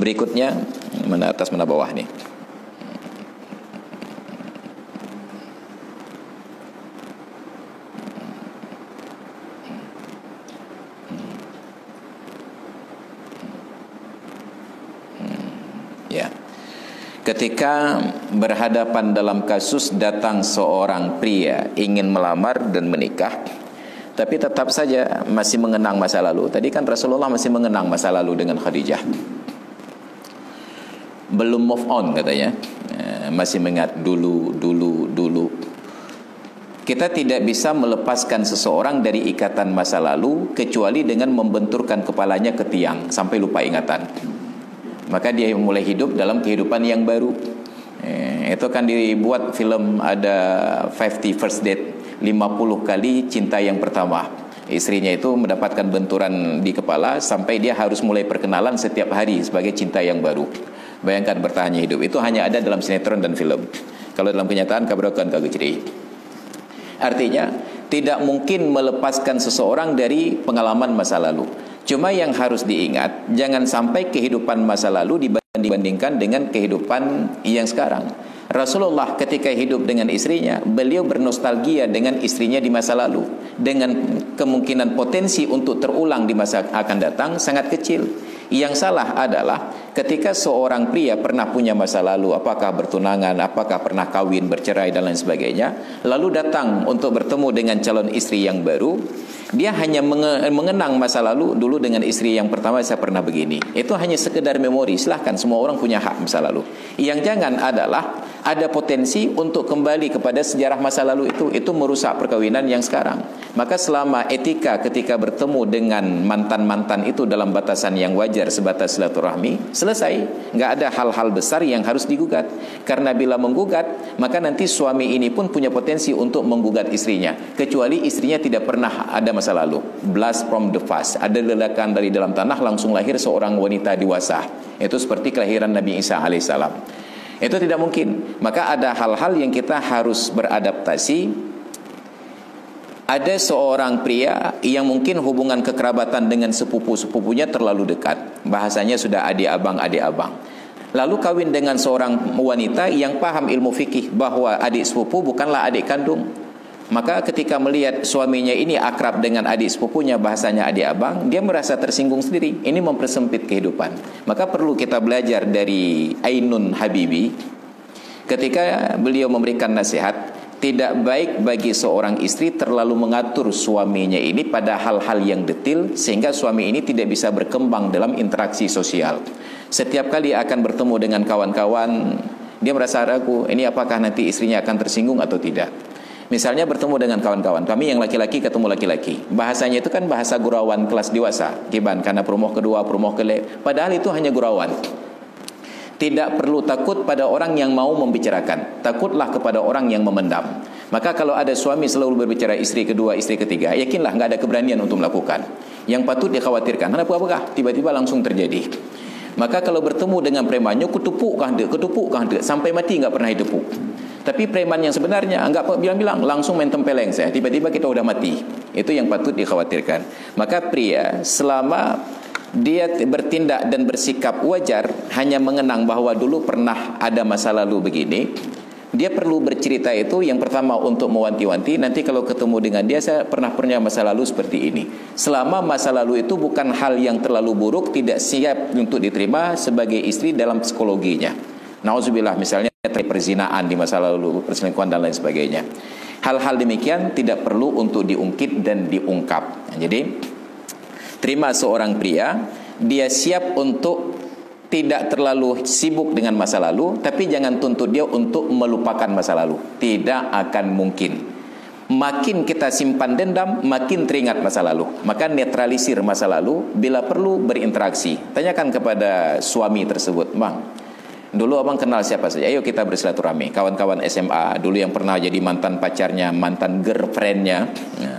Berikutnya mana atas mana bawah nih. Ya. Ketika berhadapan dalam kasus datang seorang pria ingin melamar dan menikah, tapi tetap saja masih mengenang masa lalu. Tadi kan Rasulullah masih mengenang masa lalu dengan Khadijah. Belum move on katanya. Masih mengingat dulu. Kita tidak bisa melepaskan seseorang dari ikatan masa lalu kecuali dengan membenturkan kepalanya ke tiang sampai lupa ingatan. Maka dia mulai hidup dalam kehidupan yang baru. Itu kan dibuat film, ada 50 First Date, 50 kali cinta yang pertama. Istrinya itu mendapatkan benturan di kepala sampai dia harus mulai perkenalan setiap hari sebagai cinta yang baru. Bayangkan bertahannya hidup. Itu hanya ada dalam sinetron dan film. Kalau dalam kenyataan kabrakan kagak ciri. Artinya tidak mungkin melepaskan seseorang dari pengalaman masa lalu. Cuma yang harus diingat, jangan sampai kehidupan masa lalu dibandingkan dengan kehidupan yang sekarang. Rasulullah ketika hidup dengan istrinya, beliau bernostalgia dengan istrinya di masa lalu, dengan kemungkinan potensi untuk terulang di masa akan datang sangat kecil. Yang salah adalah ketika seorang pria pernah punya masa lalu, apakah bertunangan, apakah pernah kawin, bercerai dan lain sebagainya, lalu datang untuk bertemu dengan calon istri yang baru, dia hanya mengenang masa lalu, dulu dengan istri yang pertama saya pernah begini. Itu hanya sekedar memori. Silahkan, semua orang punya hak masa lalu. Yang jangan adalah ada potensi untuk kembali kepada sejarah masa lalu itu merusak perkawinan yang sekarang. Maka selama etika ketika bertemu dengan mantan-mantan itu dalam batasan yang wajar, sebatas silaturahmi, selesai. Nggak ada hal-hal besar yang harus digugat. Karena bila menggugat, maka nanti suami ini pun punya potensi untuk menggugat istrinya, kecuali istrinya tidak pernah ada masa lalu. Blast from the past. Ada ledakan dari dalam tanah, langsung lahir seorang wanita dewasa. Itu seperti kelahiran Nabi Isa alaihissalam. Itu tidak mungkin. Maka ada hal-hal yang kita harus beradaptasi. Ada seorang pria yang mungkin hubungan kekerabatan dengan sepupu-sepupunya terlalu dekat. Bahasanya sudah adik abang. Lalu kawin dengan seorang wanita yang paham ilmu fikih bahwa adik sepupu bukanlah adik kandung. Maka ketika melihat suaminya ini akrab dengan adik sepupunya, bahasanya adik abang, dia merasa tersinggung sendiri. Ini mempersempit kehidupan. Maka perlu kita belajar dari Ainun Habibi ketika beliau memberikan nasihat. Tidak baik bagi seorang istri terlalu mengatur suaminya ini pada hal-hal yang detil, sehingga suami ini tidak bisa berkembang dalam interaksi sosial. Setiap kali akan bertemu dengan kawan-kawan, dia merasa ragu, ini apakah nanti istrinya akan tersinggung atau tidak. Misalnya bertemu dengan kawan-kawan kami yang laki-laki ketemu laki-laki, bahasanya itu kan bahasa gurauan kelas dewasa, kiban karena promoh kedua, promoh kele, padahal itu hanya gurauan. Tidak perlu takut pada orang yang mau membicarakan, takutlah kepada orang yang memendam. Maka kalau ada suami selalu berbicara istri kedua, istri ketiga, yakinlah nggak ada keberanian untuk melakukan. Yang patut dikhawatirkan, kenapa tiba-tiba langsung terjadi. Maka kalau bertemu dengan premannya, ketupuk sampai mati nggak pernah ditepuk. Tapi preman yang sebenarnya nggak bilang-bilang, langsung main tempeleng saya, tiba-tiba kita udah mati. Itu yang patut dikhawatirkan. Maka pria selama dia bertindak dan bersikap wajar, hanya mengenang bahwa dulu pernah ada masa lalu begini, dia perlu bercerita itu yang pertama untuk mewanti-wanti, nanti kalau ketemu dengan dia, saya pernah punya masa lalu seperti ini. Selama masa lalu itu bukan hal yang terlalu buruk, tidak siap untuk diterima sebagai istri dalam psikologinya. Nauzubillah, misalnya perzinaan di masa lalu, perselingkuhan dan lain sebagainya. Hal-hal demikian tidak perlu untuk diungkit dan diungkap. Jadi terima seorang pria, dia siap untuk tidak terlalu sibuk dengan masa lalu, tapi jangan tuntut dia untuk melupakan masa lalu. Tidak akan mungkin. Makin kita simpan dendam, makin teringat masa lalu. Maka netralisir masa lalu, bila perlu berinteraksi. Tanyakan kepada suami tersebut, "Bang, dulu abang kenal siapa saja? Ayo kita bersilaturahmi. Kawan-kawan SMA, dulu yang pernah jadi mantan pacarnya, mantan girlfriendnya,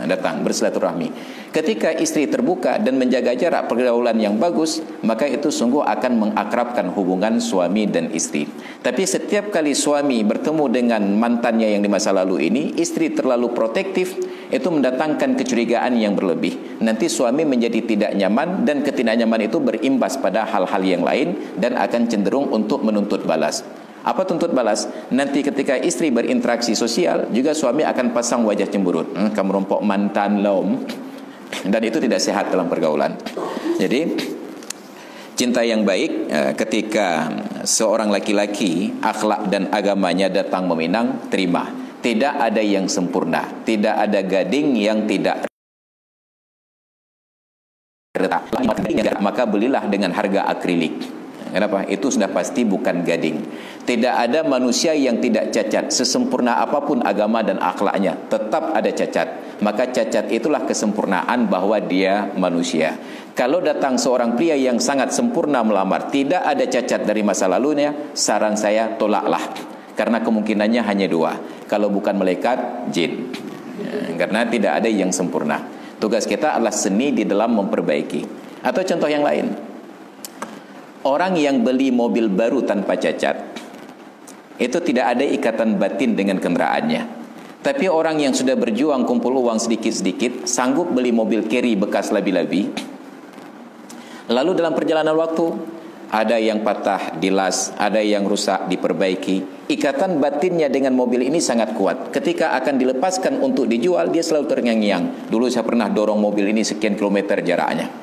datang bersilaturahmi. Ketika istri terbuka dan menjaga jarak pergaulan yang bagus, maka itu sungguh akan mengakrabkan hubungan suami dan istri. Tapi setiap kali suami bertemu dengan mantannya yang di masa lalu ini, istri terlalu protektif, itu mendatangkan kecurigaan yang berlebih. Nanti suami menjadi tidak nyaman, dan ketidaknyaman itu berimbas pada hal-hal yang lain dan akan cenderung untuk menuntut balas. Apa tuntut balas? Nanti ketika istri berinteraksi sosial, juga suami akan pasang wajah cemburut. Kamu rompok mantan lom. Dan itu tidak sehat dalam pergaulan. Jadi cinta yang baik ketika seorang laki-laki akhlak dan agamanya datang meminang, terima. Tidak ada yang sempurna, tidak ada gading yang tidak retak. Maka belilah dengan harga akrilik. Kenapa? Itu sudah pasti bukan gading. Tidak ada manusia yang tidak cacat. Sesempurna apapun agama dan akhlaknya, tetap ada cacat. Maka cacat itulah kesempurnaan bahwa dia manusia. Kalau datang seorang pria yang sangat sempurna melamar, tidak ada cacat dari masa lalunya, saran saya tolaklah. Karena kemungkinannya hanya dua. Kalau bukan malaikat, jin. Karena tidak ada yang sempurna. Tugas kita adalah seni di dalam memperbaiki. Atau contoh yang lain. Orang yang beli mobil baru tanpa cacat, itu tidak ada ikatan batin dengan kendaraannya. Tapi orang yang sudah berjuang kumpul uang sedikit-sedikit, sanggup beli mobil carry bekas labi-labi, lalu dalam perjalanan waktu, ada yang patah dilas, ada yang rusak diperbaiki. Ikatan batinnya dengan mobil ini sangat kuat. Ketika akan dilepaskan untuk dijual, dia selalu terngiang-ngiang. Dulu saya pernah dorong mobil ini sekian kilometer jaraknya.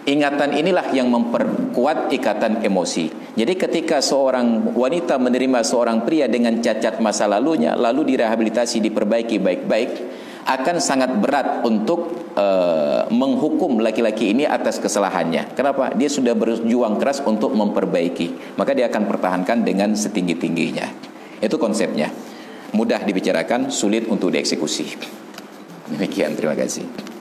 Ingatan inilah yang memperkuat ikatan emosi. Jadi ketika seorang wanita menerima seorang pria dengan cacat masa lalunya, lalu direhabilitasi, diperbaiki baik-baik, akan sangat berat untuk menghukum laki-laki ini atas kesalahannya. Kenapa? Dia sudah berjuang keras untuk memperbaiki. Maka dia akan pertahankan dengan setinggi-tingginya. Itu konsepnya. Mudah dibicarakan, sulit untuk dieksekusi. Demikian, terima kasih.